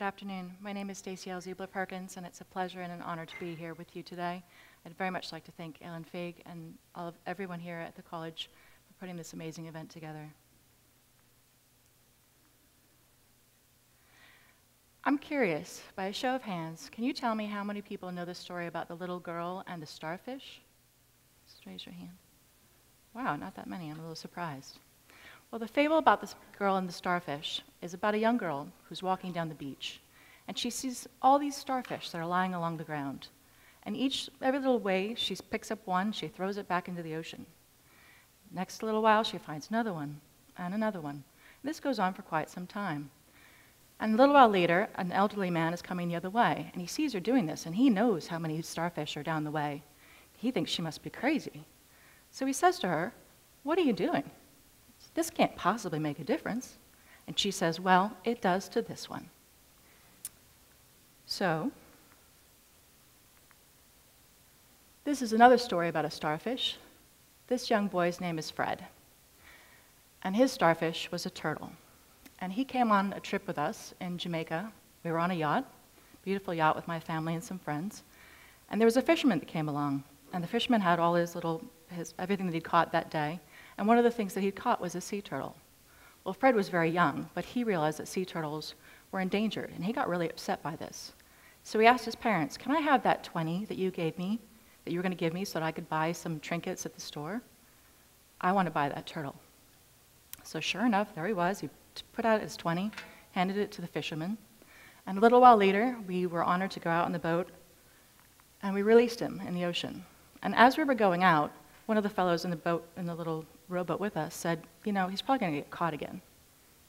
afternoon. My name is Staci Alzeiber, and it's a pleasure and an honor to be here with you today. I'd very much like to thank Ellen Feig and everyone here at the college for putting this amazing event together. I'm curious, by a show of hands, can you tell me how many people know the story about the little girl and the starfish? Just raise your hand. Wow, not that many. I'm a little surprised. Well, the fable about this girl and the starfish is about a young girl who's walking down the beach, and she sees all these starfish that are lying along the ground. And every little way, she picks up one, she throws it back into the ocean. Next little while, she finds another one, and another one. This goes on for quite some time. And a little while later, an elderly man is coming the other way, and he sees her doing this, and he knows how many starfish are down the way. He thinks she must be crazy. So he says to her, "What are you doing? This can't possibly make a difference." And she says, "Well, it does to this one." So, this is another story about a starfish. This young boy's name is Fred, and his starfish was a turtle. And he came on a trip with us in Jamaica. We were on a yacht, beautiful yacht with my family and some friends. And there was a fisherman that came along, and the fisherman had all everything that he'd caught that day. And one of the things that he'd caught was a sea turtle. Well, Fred was very young, but he realized that sea turtles were endangered, and he got really upset by this. So he asked his parents, "Can I have that 20 that you gave me, that you were going to give me so that I could buy some trinkets at the store? I want to buy that turtle." So sure enough, there he was. He put out his 20, handed it to the fisherman. And a little while later, we were honored to go out on the boat, and we released him in the ocean. And as we were going out, one of the fellows in the boat, in the little rowboat with us, said, "You know, he's probably going to get caught again.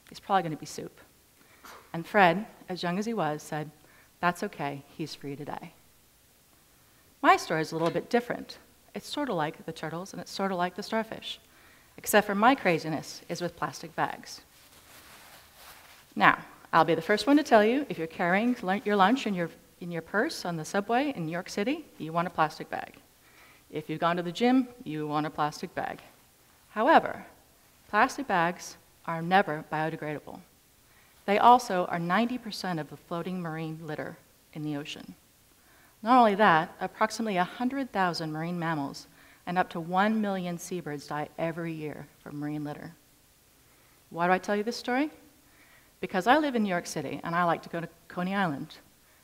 He's probably going to be soup." And Fred, as young as he was, said, "That's okay, he's free today." My story is a little bit different. It's sort of like the turtles, and it's sort of like the starfish, except for my craziness is with plastic bags. Now, I'll be the first one to tell you, if you're carrying your lunch in your purse on the subway in New York City, you want a plastic bag. If you've gone to the gym, you want a plastic bag. However, plastic bags are never biodegradable. They also are 90% of the floating marine litter in the ocean. Not only that, approximately 100,000 marine mammals and up to 1 million seabirds die every year from marine litter. Why do I tell you this story? Because I live in New York City, and I like to go to Coney Island.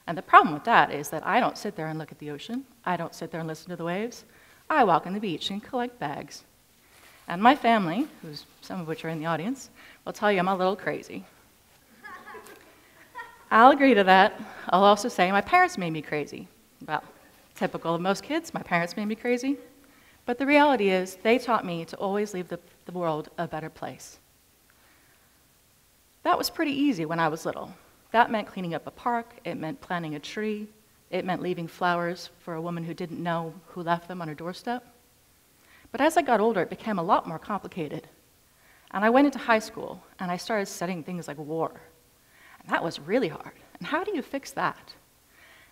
And the problem with that is that I don't sit there and look at the ocean. I don't sit there and listen to the waves. I walk on the beach and collect bags. And my family, some of which are in the audience, will tell you I'm a little crazy. I'll agree to that. I'll also say my parents made me crazy. Well, typical of most kids, my parents made me crazy. But the reality is they taught me to always leave the world a better place. That was pretty easy when I was little. That meant cleaning up a park, it meant planting a tree, it meant leaving flowers for a woman who didn't know who left them on her doorstep. But as I got older, it became a lot more complicated. And I went into high school, and I started studying things like war. And that was really hard. And how do you fix that?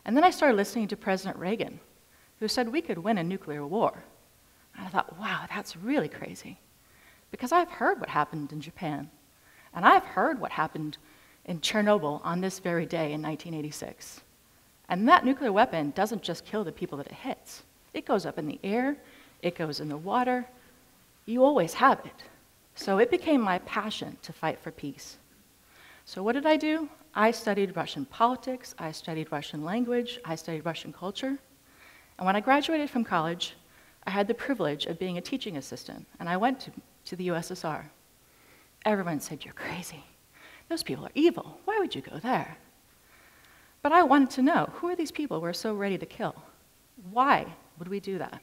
And then I started listening to President Reagan, who said we could win a nuclear war. And I thought, wow, that's really crazy. Because I've heard what happened in Japan, and I've heard what happened in Chernobyl on this very day in 1986. And that nuclear weapon doesn't just kill the people that it hits. It goes up in the air, it goes in the water. You always have it. So it became my passion to fight for peace. So what did I do? I studied Russian politics, I studied Russian language, I studied Russian culture. And when I graduated from college, I had the privilege of being a teaching assistant, and I went to the USSR. Everyone said, "You're crazy. Those people are evil. Why would you go there?" But I wanted to know, who are these people we're so ready to kill? Why would we do that?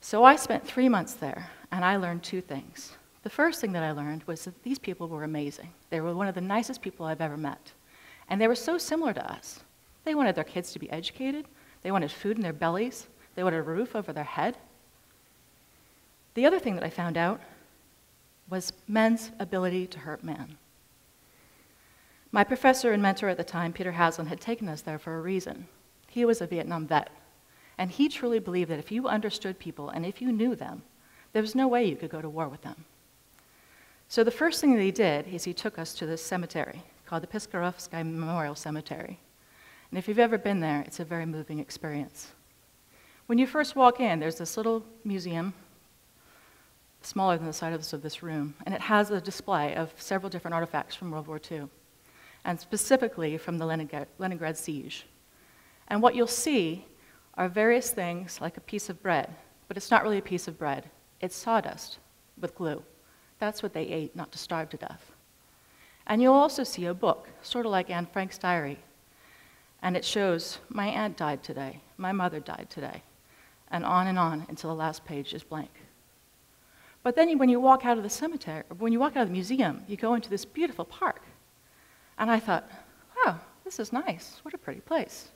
So I spent 3 months there, and I learned 2 things. The first thing that I learned was that these people were amazing. They were one of the nicest people I've ever met. And they were so similar to us. They wanted their kids to be educated. They wanted food in their bellies. They wanted a roof over their head. The other thing that I found out was men's ability to hurt men. My professor and mentor at the time, Peter Haslam, had taken us there for a reason. He was a Vietnam vet, and he truly believed that if you understood people and if you knew them, there was no way you could go to war with them. So the first thing that he did is he took us to this cemetery called the Pisgah Memorial Cemetery. And if you've ever been there, it's a very moving experience. When you first walk in, there's this little museum, smaller than the size of this room, and it has a display of several different artifacts from World War II, and specifically from the Leningrad siege. And what you'll see are various things like a piece of bread, but it's not really a piece of bread. It's sawdust with glue. That's what they ate, not to starve to death. And you'll also see a book, sort of like Anne Frank's diary, and it shows, my aunt died today, my mother died today, and on until the last page is blank. But then when you walk out of the cemetery, or when you walk out of the museum, you go into this beautiful park. And I thought, wow, this is nice, what a pretty place.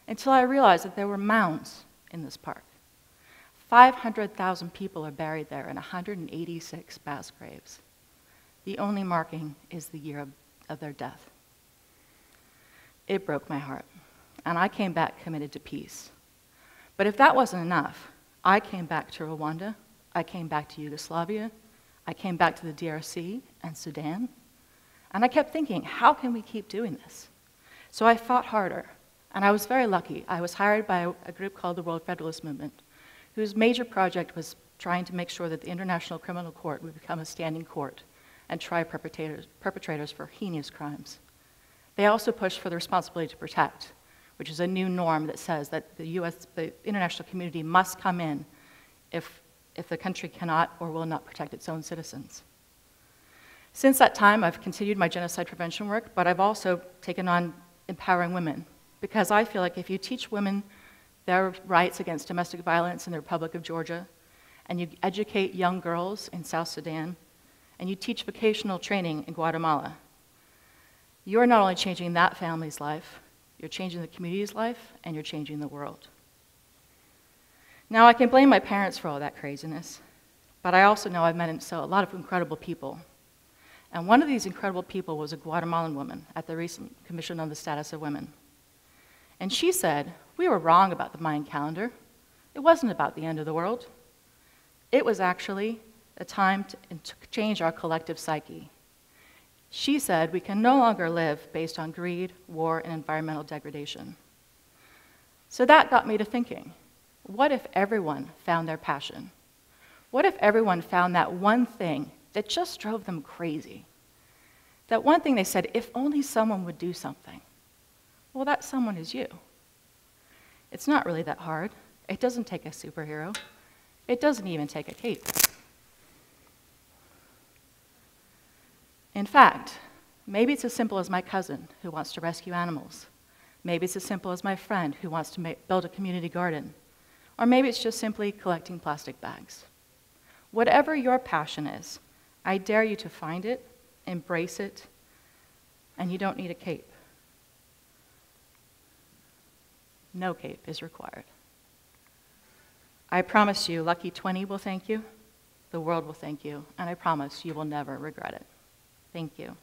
Until I realized that there were mounds in this park. 500,000 people are buried there in 186 mass graves. The only marking is the year of their death. It broke my heart, and I came back committed to peace. But if that wasn't enough, I came back to Rwanda, I came back to Yugoslavia, I came back to the DRC and Sudan, and I kept thinking, how can we keep doing this? So I fought harder, and I was very lucky. I was hired by a group called the World Federalist Movement, whose major project was trying to make sure that the International Criminal Court would become a standing court and try perpetrators for heinous crimes. They also pushed for the responsibility to protect, which is a new norm that says that the international community must come in if the country cannot or will not protect its own citizens. Since that time, I've continued my genocide prevention work, but I've also taken on empowering women, because I feel like if you teach women their rights against domestic violence in the Republic of Georgia, and you educate young girls in South Sudan, and you teach vocational training in Guatemala, you're not only changing that family's life, you're changing the community's life, and you're changing the world. Now, I can blame my parents for all that craziness, but I also know I've met a lot of incredible people. And one of these incredible people was a Guatemalan woman at the recent Commission on the Status of Women. And she said, we were wrong about the Mayan calendar. It wasn't about the end of the world. It was actually a time to change our collective psyche. She said we can no longer live based on greed, war, and environmental degradation. So that got me to thinking, what if everyone found their passion? What if everyone found that one thing that just drove them crazy? That one thing they said, if only someone would do something. Well, that someone is you. It's not really that hard. It doesn't take a superhero. It doesn't even take a cape. In fact, maybe it's as simple as my cousin who wants to rescue animals. Maybe it's as simple as my friend who wants to build a community garden. Or maybe it's just simply collecting plastic bags. Whatever your passion is, I dare you to find it, embrace it, and you don't need a cape. No cape is required. I promise you, Lucky 20 will thank you, the world will thank you, and I promise you will never regret it. Thank you.